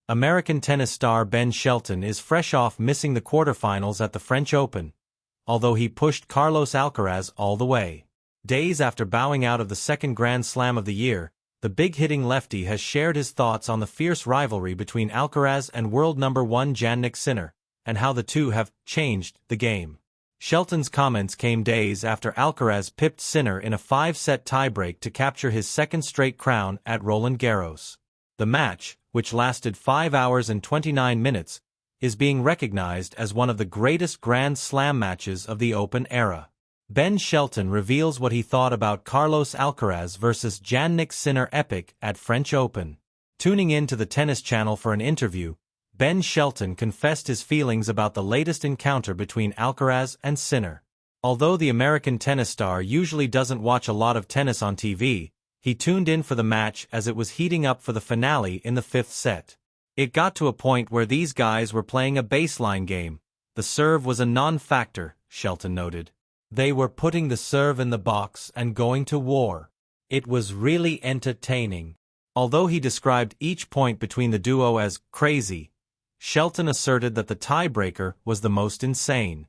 American tennis star Ben Shelton is fresh off missing the quarterfinals at the French Open, although he pushed Carlos Alcaraz all the way. Days after bowing out of the second Grand Slam of the year, the big-hitting lefty has shared his thoughts on the fierce rivalry between Alcaraz and world number 1 Jannik Sinner, and how the two have changed the game. Shelton's comments came days after Alcaraz pipped Sinner in a 5-set tiebreak to capture his second straight crown at Roland Garros. The match, which lasted 5 hours and 29 minutes, is being recognized as one of the greatest Grand Slam matches of the Open era. Ben Shelton reveals what he thought about Carlos Alcaraz versus Jannik Sinner epic at French Open. Tuning in to the Tennis Channel for an interview, Ben Shelton confessed his feelings about the latest encounter between Alcaraz and Sinner. Although the American tennis star usually doesn't watch a lot of tennis on TV, he tuned in for the match as it was heating up for the finale in the 5th set. It got to a point where these guys were playing a baseline game. The serve was a non-factor, Shelton noted. They were putting the serve in the box and going to war. It was really entertaining. Although he described each point between the duo as crazy, Shelton asserted that the tiebreaker was the most insane.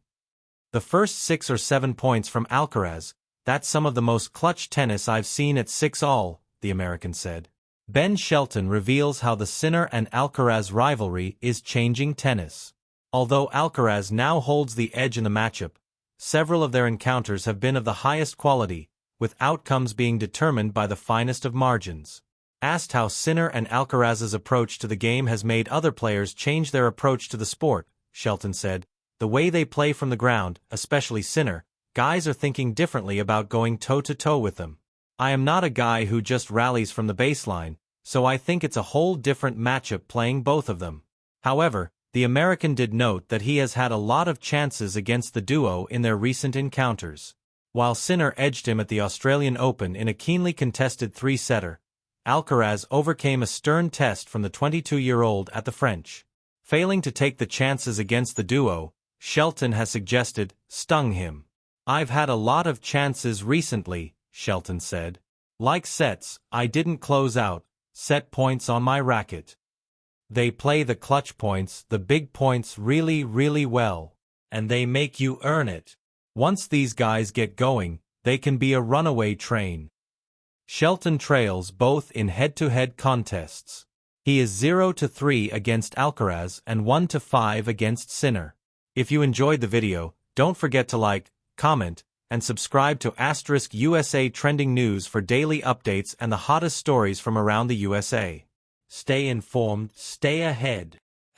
The first 6 or 7 points from Alcaraz, that's some of the most clutch tennis I've seen at 6-all, the American said. Ben Shelton reveals how the Sinner and Alcaraz rivalry is changing tennis. Although Alcaraz now holds the edge in the matchup, several of their encounters have been of the highest quality, with outcomes being determined by the finest of margins. Asked how Sinner and Alcaraz's approach to the game has made other players change their approach to the sport, Shelton said, "The way they play from the ground, especially Sinner, guys are thinking differently about going toe-to-toe with them. I am not a guy who just rallies from the baseline, so I think it's a whole different matchup playing both of them." However, the American did note that he has had a lot of chances against the duo in their recent encounters. While Sinner edged him at the Australian Open in a keenly contested 3-setter, Alcaraz overcame a stern test from the 22-year-old at the French. Failing to take the chances against the duo, Shelton has suggested, stung him. "I've had a lot of chances recently," Shelton said. "Like sets, I didn't close out, set points on my racket. They play the clutch points, the big points really, really well, and they make you earn it. Once these guys get going, they can be a runaway train." Shelton trails both in head-to-head contests. He is 0-3 against Alcaraz and 1-5 against Sinner. If you enjoyed the video, don't forget to like, comment, and subscribe to *USA Trending News for daily updates and the hottest stories from around the USA. Stay informed, stay ahead. *.